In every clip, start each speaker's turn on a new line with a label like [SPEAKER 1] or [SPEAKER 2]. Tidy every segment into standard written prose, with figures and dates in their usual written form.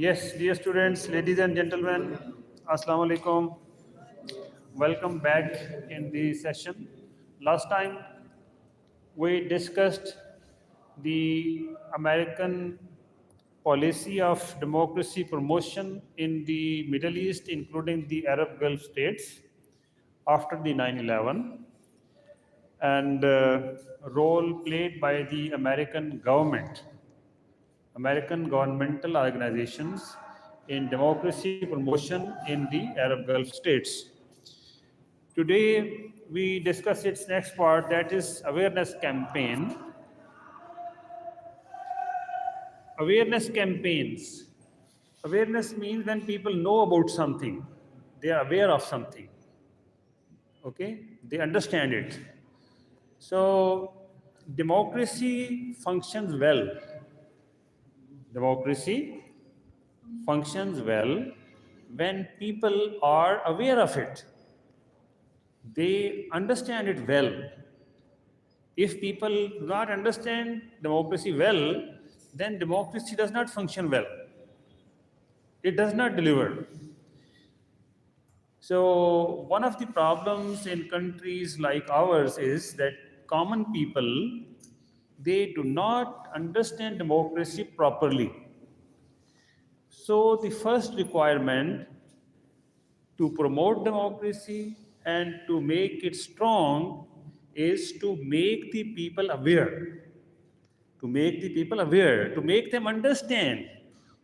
[SPEAKER 1] Yes, dear students, ladies and gentlemen, Assalamu alaikum. Welcome back in the session. Last time we discussed the American policy of democracy promotion in the Middle East, including the Arab Gulf states after the 9/11, and role played by the American governmental organizations in democracy promotion in the Arab Gulf states. Today, we discuss its next part, that is awareness campaign. Awareness campaigns. Awareness means when people know about something, they are aware of something, okay? They understand it. So, democracy functions well. Democracy functions well when people are aware of it. They understand it well. If people do not understand democracy well, then democracy does not function well. It does not deliver. So, one of the problems in countries like ours is that common people, they do not understand democracy properly. So, the first requirement to promote democracy and to make it strong is to make the people aware. To make the people aware, to make them understand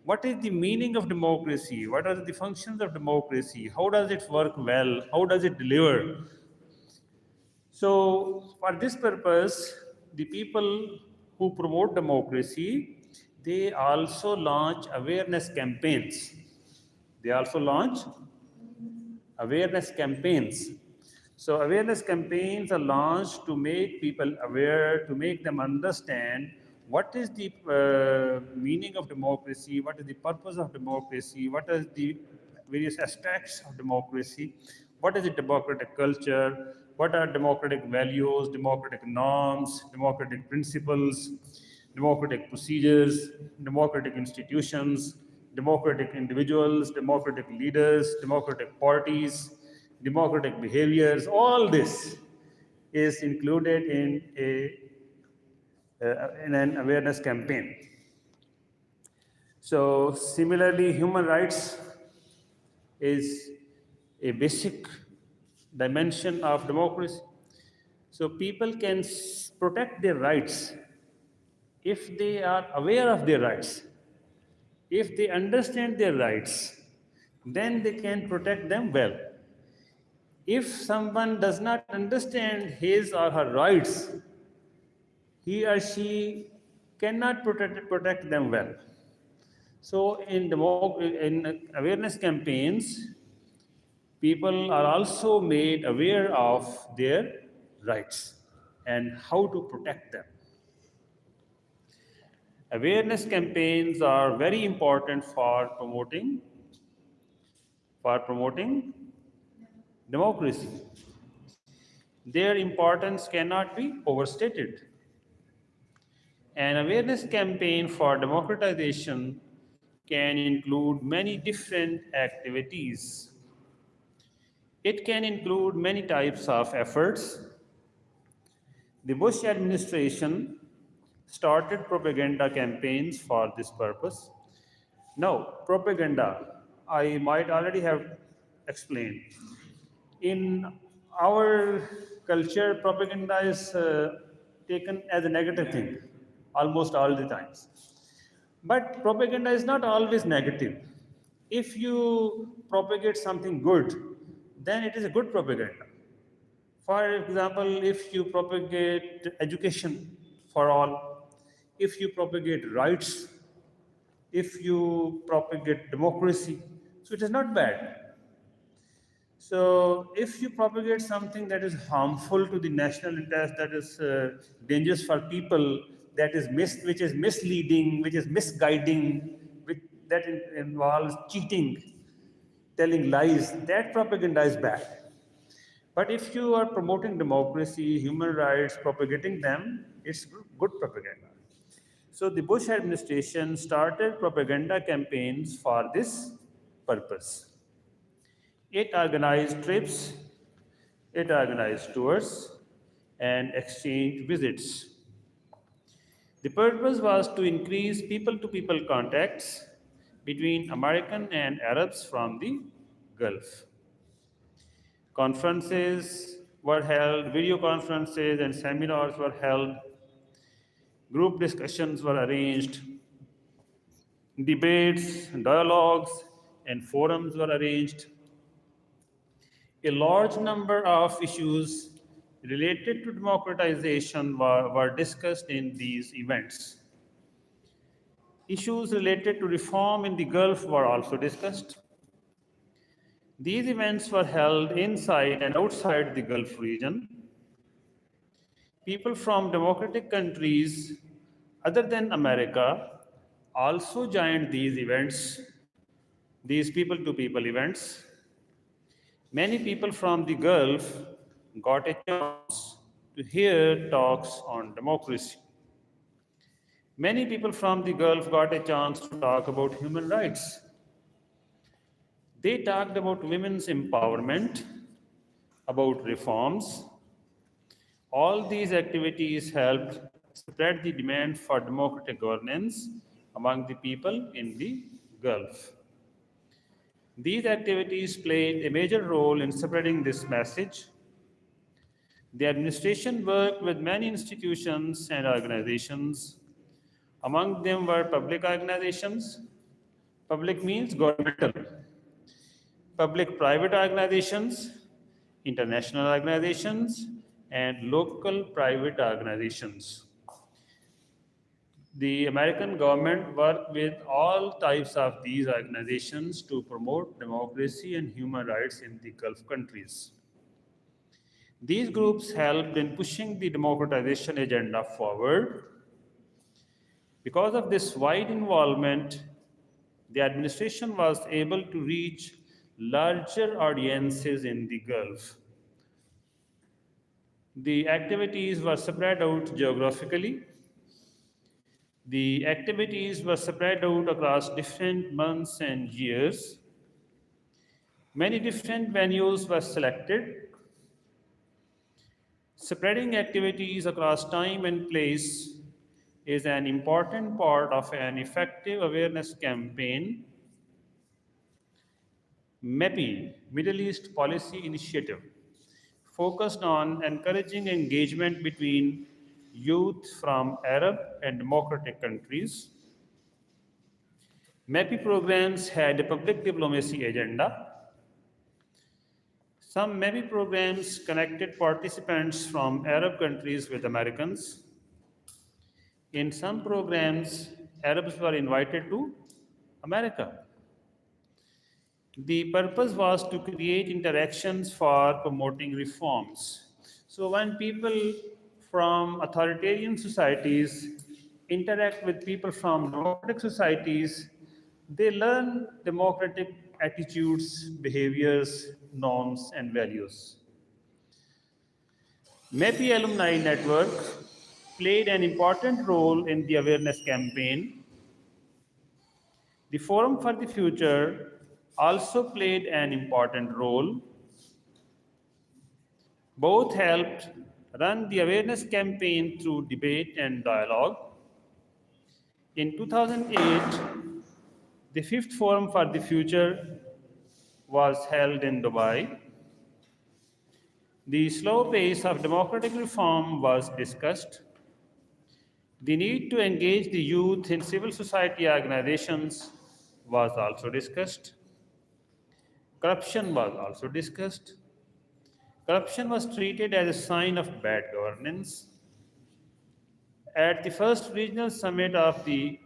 [SPEAKER 1] what is the meaning of democracy, what are the functions of democracy, how does it work well, how does it deliver. So, for this purpose, the people who promote democracy, they also launch awareness campaigns. They also launch awareness campaigns. So, awareness campaigns are launched to make people aware, to make them understand what is the meaning of democracy, what is the purpose of democracy, what are the various aspects of democracy, what is the democratic culture, what are democratic values, democratic norms, democratic principles, democratic procedures, democratic institutions, democratic individuals, democratic leaders, democratic parties, democratic behaviors. All this is included in an awareness campaign. So, similarly, human rights is a basic dimension of democracy. So, people can protect their rights if they are aware of their rights. If they understand their rights, then they can protect them well. If someone does not understand his or her rights, he or she cannot protect them well. So, in awareness campaigns, people are also made aware of their rights and how to protect them. Awareness campaigns are very important for promoting democracy. Their importance cannot be overstated. An awareness campaign for democratization can include many different activities. It can include many types of efforts. The Bush administration started propaganda campaigns for this purpose. Now, propaganda, I might already have explained. In our culture, propaganda is taken as a negative thing almost all the times. But propaganda is not always negative. If you propagate something good, then it is a good propaganda. For example, if you propagate education for all, if you propagate rights, if you propagate democracy, so it is not bad. So, if you propagate something that is harmful to the national interest, that is dangerous for people, which is misleading, which is misguiding, that involves cheating, telling lies, that propaganda is bad. But if you are promoting democracy, human rights, propagating them, it's good propaganda. So the Bush administration started propaganda campaigns for this purpose. It organized trips, it organized tours, and exchanged visits. The purpose was to increase people to people contacts between American and Arabs from the Gulf. Conferences were held, video conferences and seminars were held, group discussions were arranged, debates, dialogues, and forums were arranged. A large number of issues related to democratization were discussed in these events. Issues related to reform in the Gulf were also discussed. These events were held inside and outside the Gulf region. People from democratic countries other than America also joined these events, these people to people events. Many people from the Gulf got a chance to hear talks on democracy. Many people from the Gulf got a chance to talk about human rights. They talked about women's empowerment, about reforms. All these activities helped spread the demand for democratic governance among the people in the Gulf. These activities played a major role in spreading this message. The administration worked with many institutions and organizations. Among them were public organizations. Public means governmental. Public-private organizations, international organizations, and local private organizations. The American government worked with all types of these organizations to promote democracy and human rights in the Gulf countries. These groups helped in pushing the democratization agenda forward. Because of this wide involvement, the administration was able to reach larger audiences in the Gulf. The activities were spread out geographically. The activities were spread out across different months and years. Many different venues were selected. Spreading activities across time and place is an important part of an effective awareness campaign. MEPI, Middle East Policy Initiative, focused on encouraging engagement between youth from Arab and democratic countries. MEPI programs had a public diplomacy agenda. Some MEPI programs connected participants from Arab countries with Americans. In some programs, Arabs were invited to America. The purpose was to create interactions for promoting reforms. So when people from authoritarian societies interact with people from democratic societies, they learn democratic attitudes, behaviors, norms, and values. MEPI Alumni Network played an important role in the awareness campaign. The Forum for the Future also played an important role. Both helped run the awareness campaign through debate and dialogue. In 2008, the Fifth Forum for the Future was held in Dubai. The slow pace of democratic reform was discussed. The need to engage the youth in civil society organizations was also discussed. Corruption was also discussed. Corruption was treated as a sign of bad governance. At the first regional summit of the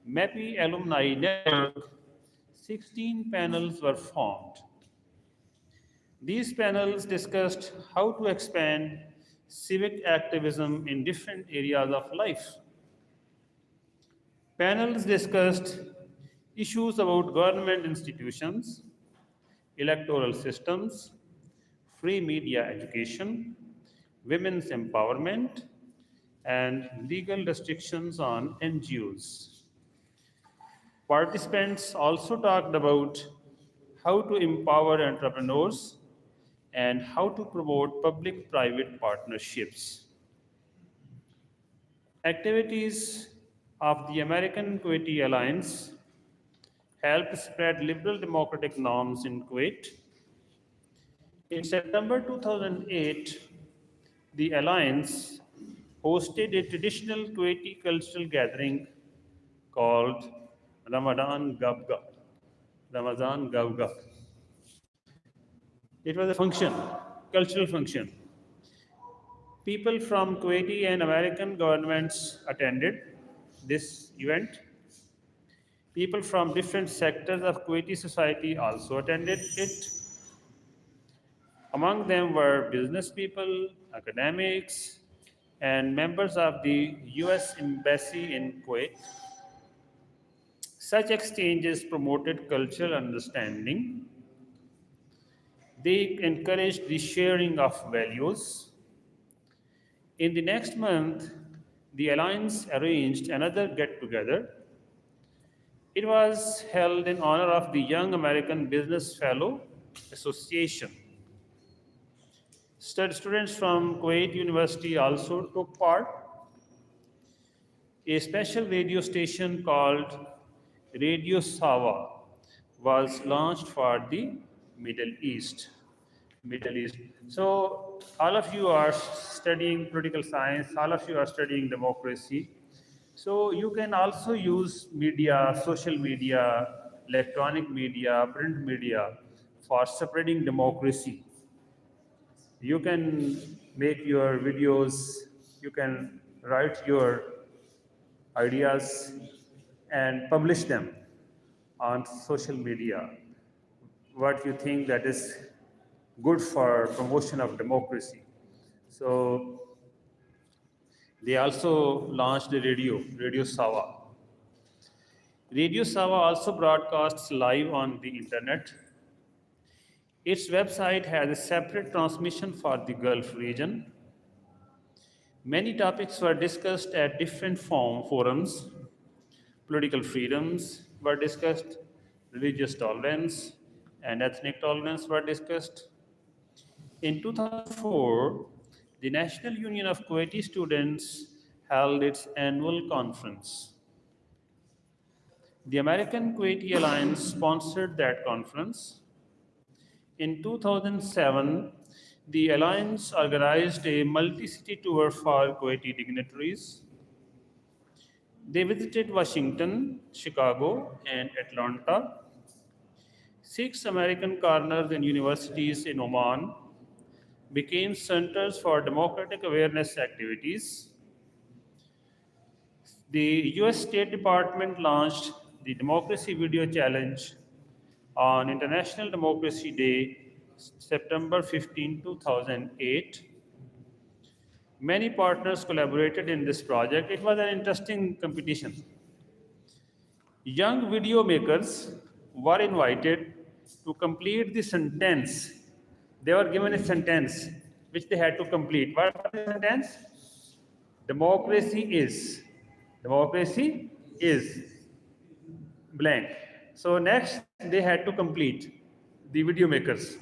[SPEAKER 1] MEPI Alumni Network, 16 panels were formed. These panels discussed how to expand civic activism in different areas of life. Panels discussed issues about government institutions, electoral systems, free media education, women's empowerment, and legal restrictions on NGOs. Participants also talked about how to empower entrepreneurs and how to promote public private partnerships. Activities of the American Kuwaiti Alliance helped spread liberal democratic norms in Kuwait. In September 2008, the Alliance hosted a traditional Kuwaiti cultural gathering called Ramadan Gabga. Ramadan Gabga. It was a function, cultural function. People from Kuwaiti and American governments attended this event. People from different sectors of Kuwaiti society also attended it. Among them were business people, academics, and members of the US Embassy in Kuwait. Such exchanges promoted cultural understanding. They encouraged the sharing of values. In the next month, the Alliance arranged another get together. It was held in honor of the Young American Business Fellow Association. Students from Kuwait University also took part. A special radio station called Radio Sawa was launched for the Middle East. Middle East. So, all of you are studying political science, all of you are studying democracy. So, you can also use media, social media, electronic media, print media for spreading democracy. You can make your videos, you can write your ideas and publish them on social media. What you think that is good for promotion of democracy. So they also launched the Radio Sawa. Radio Sawa also broadcasts live on the internet. Its website has a separate transmission for the Gulf region. Many topics were discussed at different forums. Political freedoms were discussed, religious tolerance and ethnic tolerance were discussed. In 2004, the National Union of Kuwaiti Students held its annual conference. The American Kuwaiti Alliance sponsored that conference. In 2007, the Alliance organized a multi-city tour for Kuwaiti dignitaries. They visited Washington, Chicago, and Atlanta. 6 American corners and universities in Oman became centers for democratic awareness activities. The US State Department launched the Democracy Video Challenge on International Democracy Day, September 15, 2008. Many partners collaborated in this project. It was an interesting competition. Young video makers were invited to complete the sentence. They were given a sentence which they had to complete. What was the sentence? Democracy is. Democracy is blank. So next they had to complete, the video makers,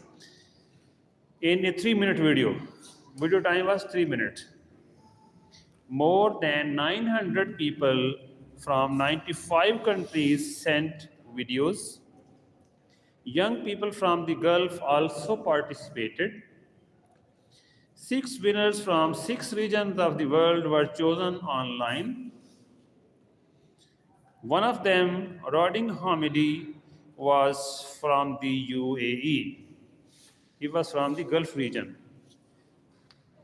[SPEAKER 1] in a 3-minute video. Video time was 3 minutes. More than 900 people from 95 countries sent videos. Young people from the Gulf also participated. 6 winners from 6 regions of the world were chosen online. One of them, Rodin Hamidi, was from the UAE. He was from the Gulf region.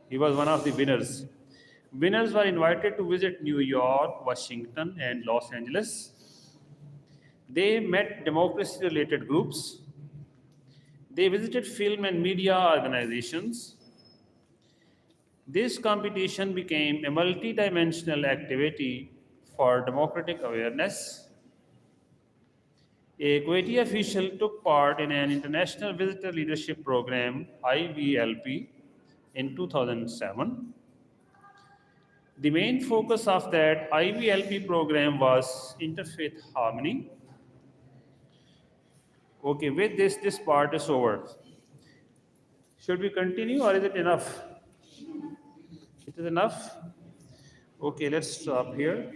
[SPEAKER 1] He was one of the winners. Winners were invited to visit New York, Washington, and Los Angeles. They met democracy-related groups. They visited film and media organizations. This competition became a multi-dimensional activity for democratic awareness. A Kuwaiti official took part in an International Visitor Leadership Program, IVLP, in 2007. The main focus of that IVLP program was interfaith harmony. Okay, with this part is over. Should we continue or is it enough? It is enough? Okay, let's stop here.